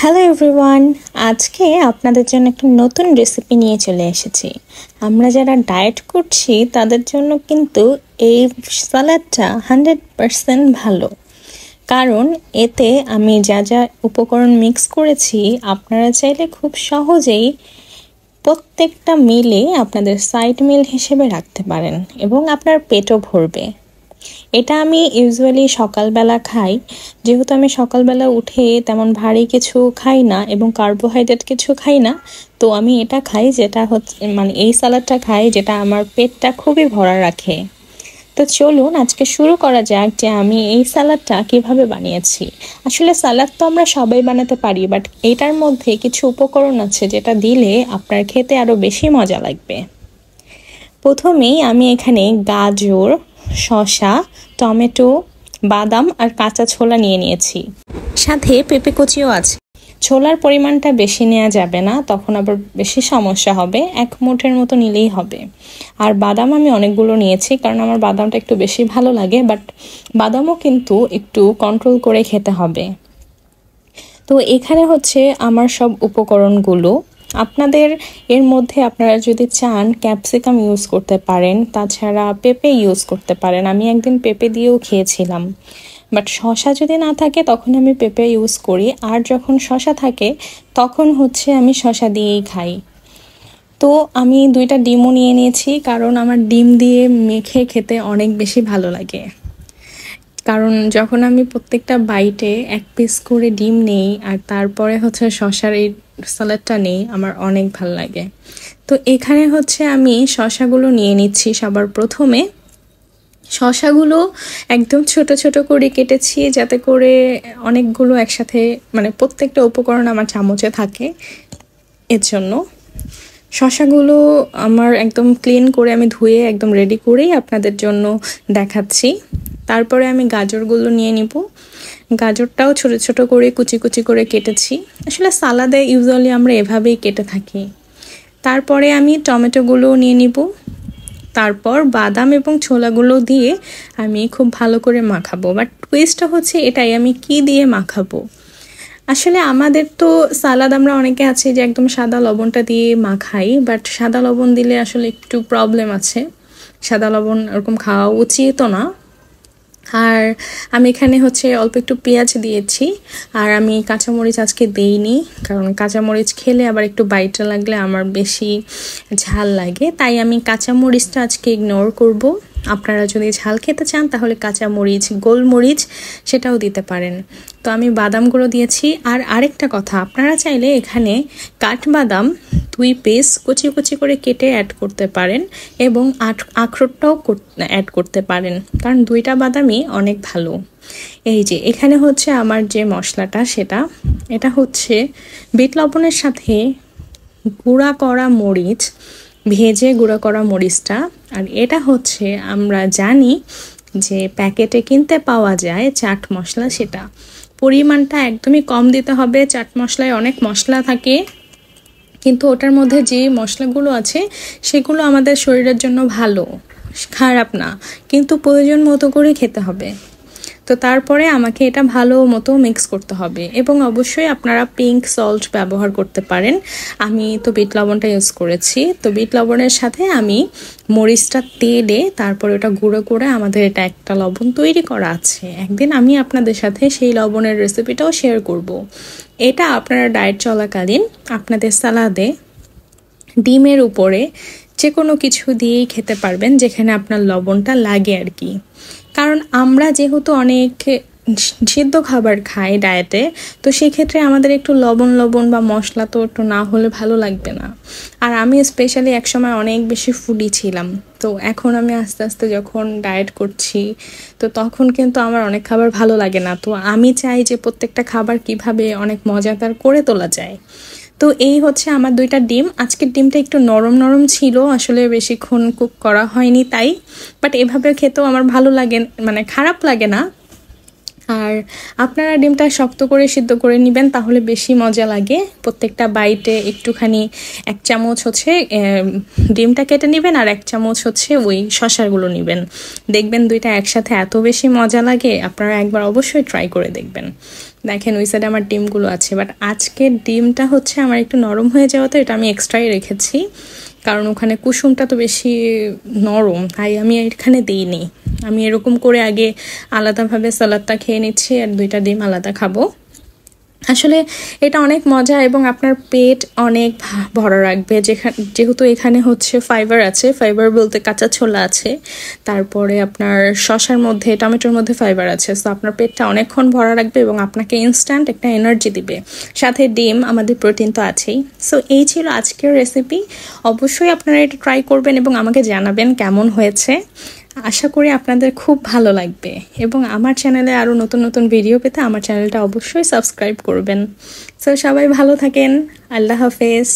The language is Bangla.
হ্যালো এভরিওয়ান, আজকে আপনাদের জন্য একটা নতুন রেসিপি নিয়ে চলে এসেছি। আমরা যারা ডায়েট করছি তাদের জন্য কিন্তু এই সালাডটা 100% ভালো, কারণ এতে আমি যা যা উপকরণ মিক্স করেছি আপনারা চাইলে খুব সহজেই প্রত্যেকটা মিলে আপনাদের সাইড মিল হিসেবে রাখতে পারেন এবং আপনার পেটও ভরবে। এটা আমি ইউজুয়ালি সকালবেলা খাই, যেহেতু আমি সকালবেলা উঠে তেমন ভারী কিছু খাই না এবং কার্বোহাইড্রেট কিছু খাই না, তো আমি এটা খাই যেটা হচ্ছে এই সালাডটা খাই যেটা আমার পেটটা খুবই ভরা রাখে। তো চলুন আজকে শুরু করা যাক যে আমি এই সালাডটা কিভাবে বানিয়েছি। আসলে সালাড তো আমরা সবাই বানাতে পারি, বাট এটার মধ্যে কিছু উপকরণ আছে যেটা দিলে আপনার খেতে আরও বেশি মজা লাগবে। প্রথমেই আমি এখানে গাজর, শসা, টমেটো, বাদাম আর কাঁচা ছোলা নিয়ে নিয়েছি, সাথে পেঁপে কুচিও আছে। ছোলার পরিমাণটা বেশি নেওয়া যাবে না, তখন আবার বেশি সমস্যা হবে, 1 মুঠের মতো নিলেই হবে। আর বাদাম আমি অনেকগুলো নিয়েছি কারণ আমার বাদামটা একটু বেশি ভালো লাগে, বাট বাদামও কিন্তু একটু কন্ট্রোল করে খেতে হবে। তো এখানে হচ্ছে আমার সব উপকরণগুলো। আপনাদের এর মধ্যে আপনারা যদি চান ক্যাপসিকাম ইউজ করতে পারেন, তাছাড়া পেঁপে ইউজ করতে পারেন। আমি একদিন পেঁপে দিয়েও খেয়েছিলাম, বাট শসা যদি না থাকে তখন আমি পেঁপে ইউজ করি, আর যখন শসা থাকে তখন হচ্ছে আমি শসা দিয়েই খাই। তো আমি 2টা ডিমও নিয়ে নিয়েছি, কারণ আমার ডিম দিয়ে মেখে খেতে অনেক বেশি ভালো লাগে। কারণ যখন আমি প্রত্যেকটা বাইটে 1 পিস করে ডিম নেই আর তারপরে হচ্ছে শসার এই সালাডটা নেই, আমার অনেক ভালো লাগে। তো এখানে হচ্ছে আমি শসাগুলো নিয়ে নিচ্ছি। সবার প্রথমে শসাগুলো একদম ছোট ছোট করে কেটেছি, যাতে করে অনেকগুলো একসাথে প্রত্যেকটা উপকরণ আমার চামচে থাকে। এর জন্য শসাগুলো আমার একদম ক্লিন করে আমি ধুয়ে একদম রেডি করেই আপনাদের জন্য দেখাচ্ছি। তারপরে আমি গাজরগুলো নিয়ে নিব। গাজরটাও ছোট ছোট করে কুচি কুচি করে কেটেছি। আসলে সালাদে ইউজুয়ালি আমরা এভাবেই কেটে থাকি। তারপরে আমি টমেটোগুলো নিয়ে নিব। তারপর বাদাম এবং ছোলাগুলো দিয়ে আমি খুব ভালো করে মাখাবো। বাট টুইস্টটা হচ্ছে এটাই, আমি কি দিয়ে মাখাবো। আসলে আমাদের তো সালাদ আমরা অনেকে আছে যে একদম সাদা লবণটা দিয়ে মাখাই, বাট সাদা লবণ দিলে আসলে একটু প্রবলেম আছে। সাদা লবণ ওরকম খাওয়া উচিত না। আর আমি এখানে হচ্ছে অল্প একটু পেঁয়াজ দিয়েছি, আর আমি কাঁচামরিচ আজকে দেইনি, কারণ কাঁচামরিচ খেলে আবার একটু বাইটা লাগলে আমার বেশি ঝাল লাগে, তাই আমি কাঁচামরিচটা আজকে ইগনোর করব। আপনারা যদি ঝাল খেতে চান তাহলে কাঁচামরিচ, গোলমরিচ সেটাও দিতে পারেন। তো আমি বাদামগুলো দিয়েছি। আর আরেকটা কথা, আপনারা চাইলে এখানে কাঠবাদাম 2 পিস কুচি কুচি করে কেটে অ্যাড করতে পারেন এবং আখরোটটাও অ্যাড করতে পারেন, কারণ 2টা বাদামই অনেক ভালো। এই যে এখানে হচ্ছে আমার যে মশলাটা এটা হচ্ছে বিট লবণের সাথে গুঁড়া করা মরিচ, ভেজে গুঁড়া করা মরিচটা। আর এটা হচ্ছে আমরা জানি যে প্যাকেটে কিনতে পাওয়া যায় চাট মশলা, সেটা পরিমাণটা একদমই কম দিতে হবে। চাট মশলায় অনেক মশলা থাকে, কিন্তু ওটার মধ্যে যে মশলাগুলো আছে সেগুলো আমাদের শরীরের জন্য ভালো, খারাপ না, কিন্তু প্রয়োজন মতো করে খেতে হবে। তো তারপরে আমাকে এটা ভালো মতো মিক্স করতে হবে এবং অবশ্যই আপনারা পিঙ্ক সল্ট ব্যবহার করতে পারেন। আমি তো বিট লবণটা ইউজ করেছি। তো বিট লবণের সাথে আমি মরিচটা তেলে তারপরে ওটা গুঁড়ো করে আমাদের এটা একটা লবণ তৈরি করা আছে। একদিন আমি আপনাদের সাথে সেই লবণের রেসিপিটাও শেয়ার করব। এটা আপনারা ডায়েট চলাকালীন আপনাদের সালাদে ডিমের উপরে যে কোনো কিছু দিয়েই খেতে পারবেন যেখানে আপনার লবণটা লাগে আর কি। কারণ আমরা যেহেতু অনেক সিদ্ধ খাবার খাই ডায়েটে, তো সেক্ষেত্রে আমাদের একটু লবণ লবণ বা মশলা তো একটু না হলে ভালো লাগবে না। আর আমি স্পেশালি একসময় অনেক বেশি ফুডি ছিলাম, তো এখন আমি আস্তে আস্তে যখন ডায়েট করছি তো তখন কিন্তু আমার অনেক খাবার ভালো লাগে না। তো আমি চাই যে প্রত্যেকটা খাবার কিভাবে অনেক মজাদার করে তোলা যায়। তো এই হচ্ছে আমার 2টা ডিম। আজকের ডিমটা একটু নরম নরম ছিল, আসলে বেশিক্ষণ কুক করা হয়নি তাই, বাট এভাবে খেতেও আমার ভালো লাগে, খারাপ লাগে না। আর আপনারা ডিমটা শক্ত করে সিদ্ধ করে নেবেন, তাহলে বেশি মজা লাগে। প্রত্যেকটা বাইটে একটুখানি 1 চামচ হচ্ছে ডিমটা কেটে নেবেন, আর 1 চামচ হচ্ছে ওই শসাগুলো নেবেন। দেখবেন দুইটা একসাথে এত বেশি মজা লাগে, আপনারা একবার অবশ্যই ট্রাই করে দেখবেন। দেখেন ওই সাইডে আমার ডিমগুলো আছে, বাট আজকের ডিমটা হচ্ছে আমার একটু নরম হয়ে যাওয়াতে এটা আমি এক্সট্রাই রেখেছি, কারণ ওখানে কুসুমটা তো বেশি নরম, তাই আমি এখানে দিইনি। আমি এরকম করে আগে আলাদাভাবে সালাদটা খেয়ে নিচ্ছি, আর 2টা ডিম আলাদা খাবো। আসলে এটা অনেক মজা এবং আপনার পেট অনেক ভরা রাখবে, যেহেতু এখানে হচ্ছে ফাইবার আছে। ফাইবার বলতে কাঁচা ছোলা আছে, তারপরে আপনার শসার মধ্যে, টমেটোর মধ্যে ফাইবার আছে। সো আপনার পেটটা অনেকক্ষণ ভরা রাখবে এবং আপনাকে ইনস্ট্যান্ট একটা এনার্জি দিবে। সাথে ডিম, আমাদের প্রোটিন তো আছেই। সো এই ছিল আজকের রেসিপি। অবশ্যই আপনারা এটা ট্রাই করবেন এবং আমাকে জানাবেন কেমন হয়েছে। আশা করি আপনাদের খুব ভালো লাগবে, এবং আমার চ্যানেলে আরও নতুন নতুন ভিডিও পেতে আমার চ্যানেলটা অবশ্যই সাবস্ক্রাইব করবেন। সো সবাই ভালো থাকেন। আল্লাহ হাফেজ।